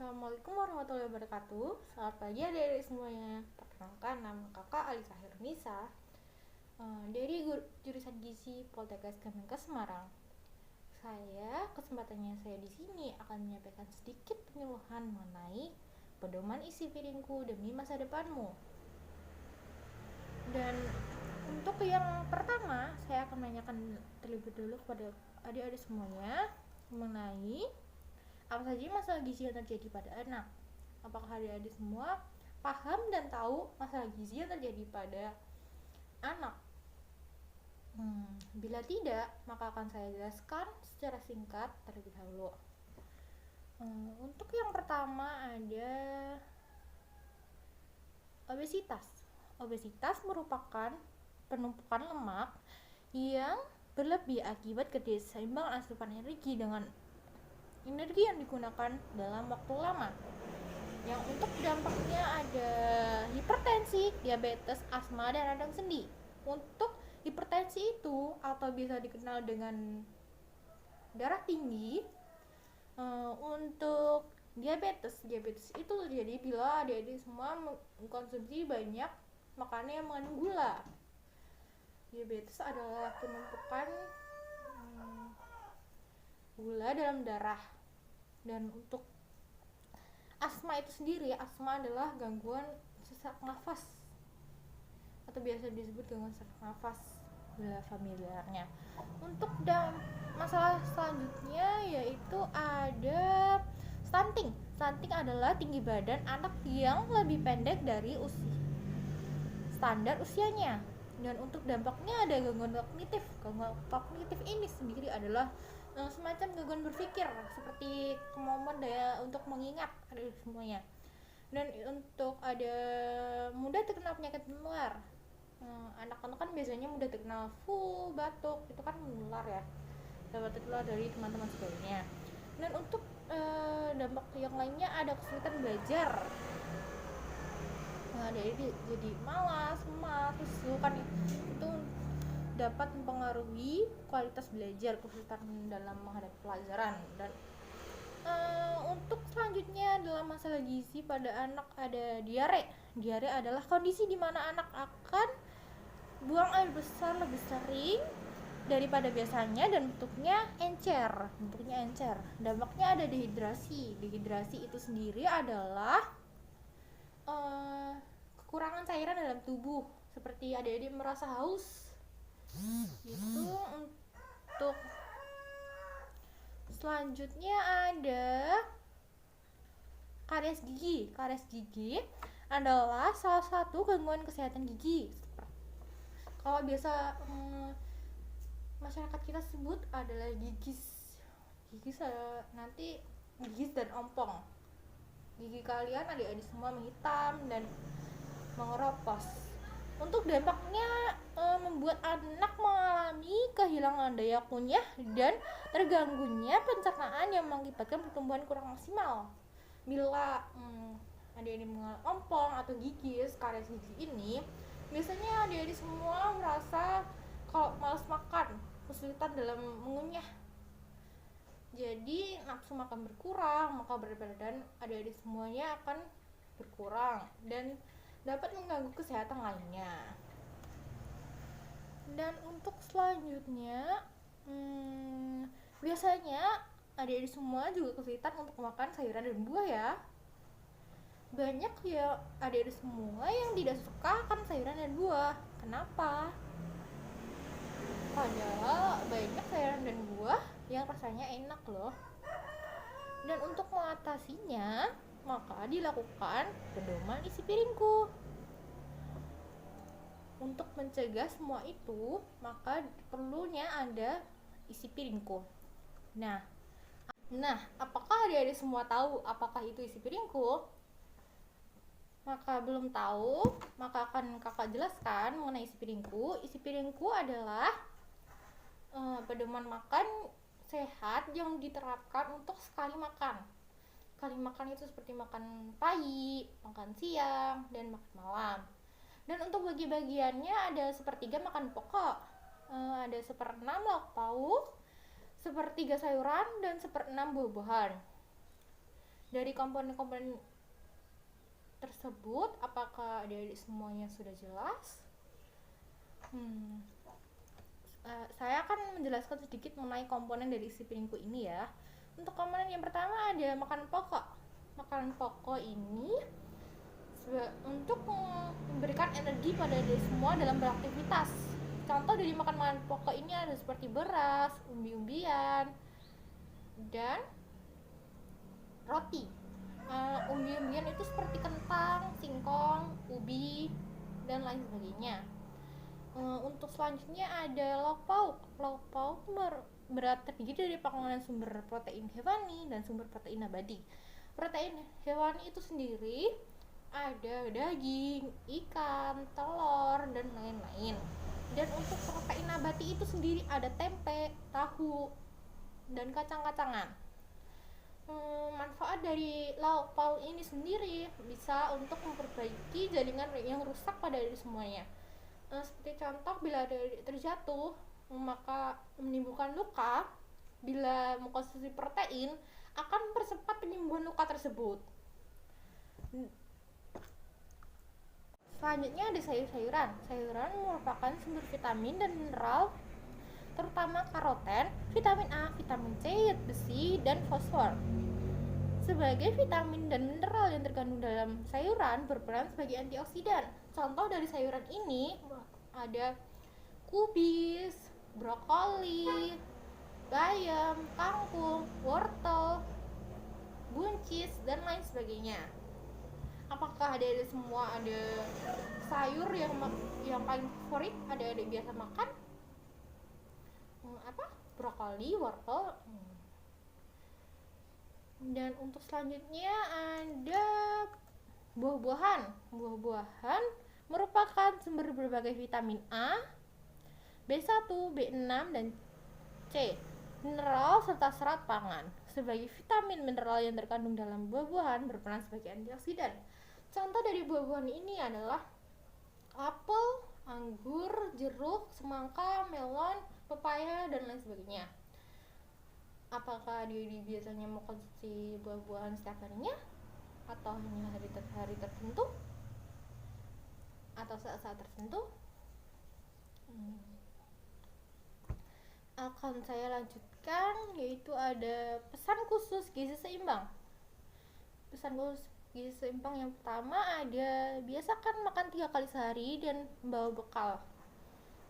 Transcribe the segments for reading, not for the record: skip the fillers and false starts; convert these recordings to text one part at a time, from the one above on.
Assalamualaikum warahmatullahi wabarakatuh. Selamat pagi adik-adik semuanya. Perkenalkan, nama kakak Alisa Hirnisa dari jurusan Gizi Poltekkes Kemenkes Semarang. Kesempatannya saya di sini akan menyampaikan sedikit penyuluhan mengenai pedoman isi piringku demi masa depanmu. Dan untuk yang pertama, saya akan menanyakan terlebih dulu kepada adik-adik semuanya mengenai apa saja masalah gizi yang terjadi pada anak. Apakah adik-adik semua paham dan tahu masalah gizi yang terjadi pada anak? Bila tidak, maka akan saya jelaskan secara singkat terlebih dahulu. Untuk yang pertama ada obesitas. Obesitas merupakan penumpukan lemak yang berlebih akibat ketidakseimbangan asupan energi dengan energi yang digunakan dalam waktu lama. Yang untuk dampaknya ada hipertensi, diabetes, asma, dan radang sendi. Untuk hipertensi itu atau bisa dikenal dengan darah tinggi. Untuk diabetes itu terjadi bila adik-adik semua mengkonsumsi banyak makanan yang mengandung gula. Diabetes adalah penumpukan gula dalam darah. Dan untuk asma itu sendiri, asma adalah gangguan sesak nafas atau biasa disebut gangguan sesak nafas bila familiarnya. Untuk masalah selanjutnya yaitu ada stunting. Stunting adalah tinggi badan anak yang lebih pendek dari standar usianya. Dan untuk dampaknya ada gangguan kognitif. Gangguan kognitif ini sendiri adalah semacam gangguan berpikir, seperti kemampuan daya untuk mengingat ada semuanya. Dan untuk ada mudah terkena penyakit menular. Anak-anak kan biasanya mudah terkena flu, batuk, itu kan menular ya, dapat tertular dari teman-teman sebagainya. Dan untuk dampak yang lainnya ada kesulitan belajar. Jadi malas, lesu kan itu dapat mempengaruhi kualitas belajar, kesulitan dalam menghadapi pelajaran. Dan untuk selanjutnya dalam masalah gizi pada anak ada diare. Diare adalah kondisi di mana anak akan buang air besar lebih sering daripada biasanya dan bentuknya encer. Dampaknya ada dehidrasi. Dehidrasi itu sendiri adalah kekurangan cairan dalam tubuh, seperti adik-adik merasa haus. Itu untuk selanjutnya ada karies gigi. Karies gigi adalah salah satu gangguan kesehatan gigi. Kalau biasa masyarakat kita sebut adalah gigis nanti gigis dan ompong. Gigi kalian adik-adik semua menghitam dan mengeropos. Untuk dampaknya membuat anak mengalami kehilangan daya kunyah dan terganggunya pencernaan yang mengakibatkan pertumbuhan kurang maksimal. Bila adik-adik mengalami ompong atau gigis, karies gigi ini, biasanya adik-adik semua merasa kalau malas makan, kesulitan dalam mengunyah. Jadi nafsu makan berkurang, maka berat badan adik-adik semuanya akan berkurang dan dapat mengganggu kesehatan lainnya. Dan untuk selanjutnya biasanya adik-adik semua juga kesulitan untuk makan sayuran dan buah ya. Banyak ya adik-adik semua yang tidak suka akan sayuran dan buah. Kenapa? Padahal banyak sayuran dan buah yang rasanya enak loh. Dan untuk mengatasinya, maka dilakukan pedoman isi piringku. Untuk mencegah semua itu, maka perlunya ada isi piringku. Nah, apakah adik-adik semua tahu apakah itu isi piringku? Maka belum tahu, maka akan kakak jelaskan mengenai isi piringku. Isi piringku adalah pedoman makan sehat yang diterapkan untuk sekali makan. Sekali makan itu seperti makan pagi, makan siang, dan makan malam. Dan untuk bagi-bagiannya ada 1/3 makan pokok, ada 1/6 lauk pauk, 1/3 sayuran, dan 1/6 buah-buahan. Dari komponen-komponen tersebut, apakah adik-adik semuanya sudah jelas? Saya akan menjelaskan sedikit mengenai komponen dari isi piringku ini ya. Untuk komponen yang pertama ada makanan pokok. Makanan pokok ini untuk memberikan energi pada diri semua dalam beraktivitas. Contoh dari makanan pokok ini ada seperti beras, umbi-umbian, dan roti. Umbi-umbian itu seperti kentang, singkong, ubi, dan lain sebagainya. Untuk selanjutnya ada lauk pauk. Lauk pauk terdiri dari pakangan sumber protein hewani dan sumber protein nabati. Protein hewani itu sendiri ada daging, ikan, telur, dan lain-lain. Dan untuk protein nabati itu sendiri ada tempe, tahu, dan kacang-kacangan. Manfaat dari lauk pauk ini sendiri bisa untuk memperbaiki jaringan yang rusak pada diri semuanya. Seperti contoh, bila ada terjatuh maka menimbulkan luka, bila mengkonsumsi protein akan mempercepat penyembuhan luka tersebut. Selanjutnya ada sayur-sayuran. Sayuran merupakan sumber vitamin dan mineral, terutama karoten, vitamin A, vitamin C, besi, dan fosfor. Sebagai vitamin dan mineral yang terkandung dalam sayuran berperan sebagai antioksidan. Contoh dari sayuran ini ada kubis, brokoli, bayam, kangkung, wortel, buncis, dan lain sebagainya. Apakah ada semua ada sayur yang paling favorit ada biasa makan? Brokoli, wortel. Dan untuk selanjutnya ada buah-buahan. Buah-buahan merupakan sumber berbagai vitamin A, B1, B6, dan C, mineral serta serat pangan. Sebagai vitamin mineral yang terkandung dalam buah-buahan berperan sebagai antioksidan. Contoh dari buah-buahan ini adalah apel, anggur, jeruk, semangka, melon, pepaya, dan lain sebagainya. Apakah dia biasanya mau konsumsi buah-buahan setiap harinya? Atau hanya hari tertentu? Atau saat-saat tertentu? Akan saya lanjutkan, yaitu ada pesan khusus gizi seimbang. Pesan khusus gizi seimbang yang pertama ada biasakan makan 3 kali sehari dan membawa bekal.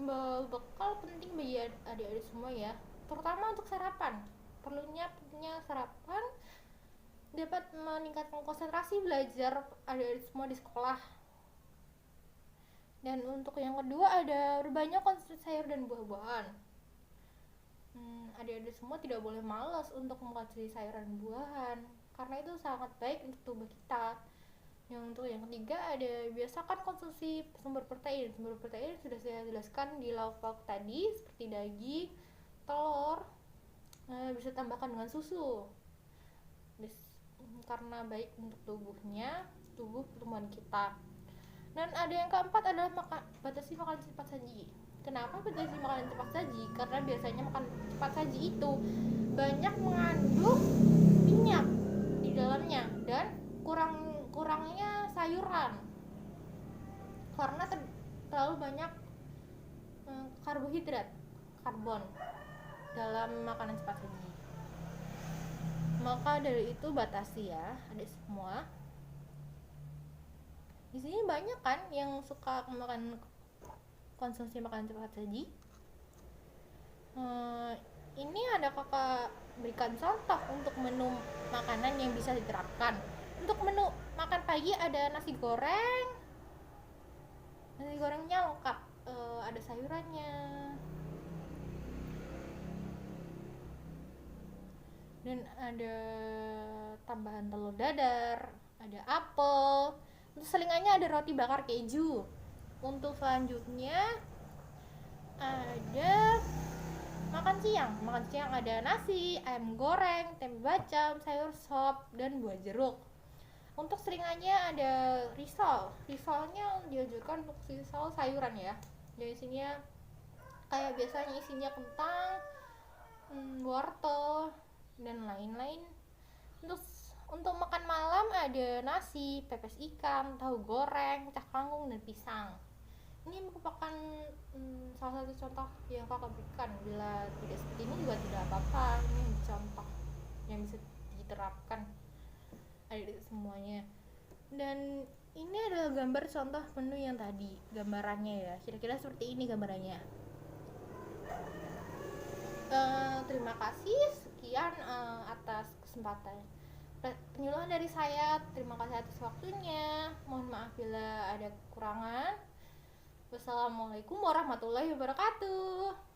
Membawa bekal penting bagi adik-adik semua ya, terutama untuk sarapan. Perlunya sarapan dapat meningkatkan konsentrasi belajar adik-adik semua di sekolah. Dan untuk yang kedua ada berbanyak konsumsi sayur dan buah-buahan. Adik-adik semua tidak boleh malas untuk mengkonsumsi sayuran dan buahan, karena itu sangat baik untuk tubuh kita. Yang untuk yang ketiga ada biasakan konsumsi sumber protein. Sumber protein sudah saya jelaskan di lauk pauk tadi, seperti daging, telur, bisa tambahkan dengan susu, karena baik untuk tubuh pertumbuhan kita. Dan ada yang keempat adalah batasi makanan cepat saji. Kenapa batasi makanan cepat saji? Karena biasanya makan cepat saji itu banyak mengandung minyak di dalamnya dan kurangnya sayuran, karena terlalu banyak karbohidrat, karbon dalam makanan cepat saji. Maka dari itu batasi ya adik semua. Di sini banyak kan yang suka konsumsi makanan cepat saji. Ini ada kakak berikan contoh untuk menu makanan yang bisa diterapkan. Untuk menu makan pagi ada nasi goreng. Nasi gorengnya lengkap, ada sayurannya. Dan ada tambahan telur dadar, ada apel. Untuk selingannya ada roti bakar keju. Untuk selanjutnya ada makan siang ada nasi, ayam goreng, tempe bacem, sayur sop, dan buah jeruk. Untuk selingannya ada risolnya dianjurkan untuk risol sayuran ya. Jadi isinya kayak biasanya isinya kentang, wortel, dan lain-lain. Untuk Untuk makan malam ada nasi, pepes ikan, tahu goreng, cah kangkung, dan pisang. Ini merupakan salah satu contoh yang kakak berikan. Bila tidak seperti ini juga tidak apa-apa. Ini contoh yang bisa diterapkan ada semuanya. Dan ini adalah gambar contoh menu yang tadi gambarannya ya, kira-kira seperti ini gambarannya. Terima kasih sekian atas kesempatan penyuluhan dari saya. Terima kasih atas waktunya, mohon maaf bila ada kekurangan. Wassalamualaikum warahmatullahi wabarakatuh.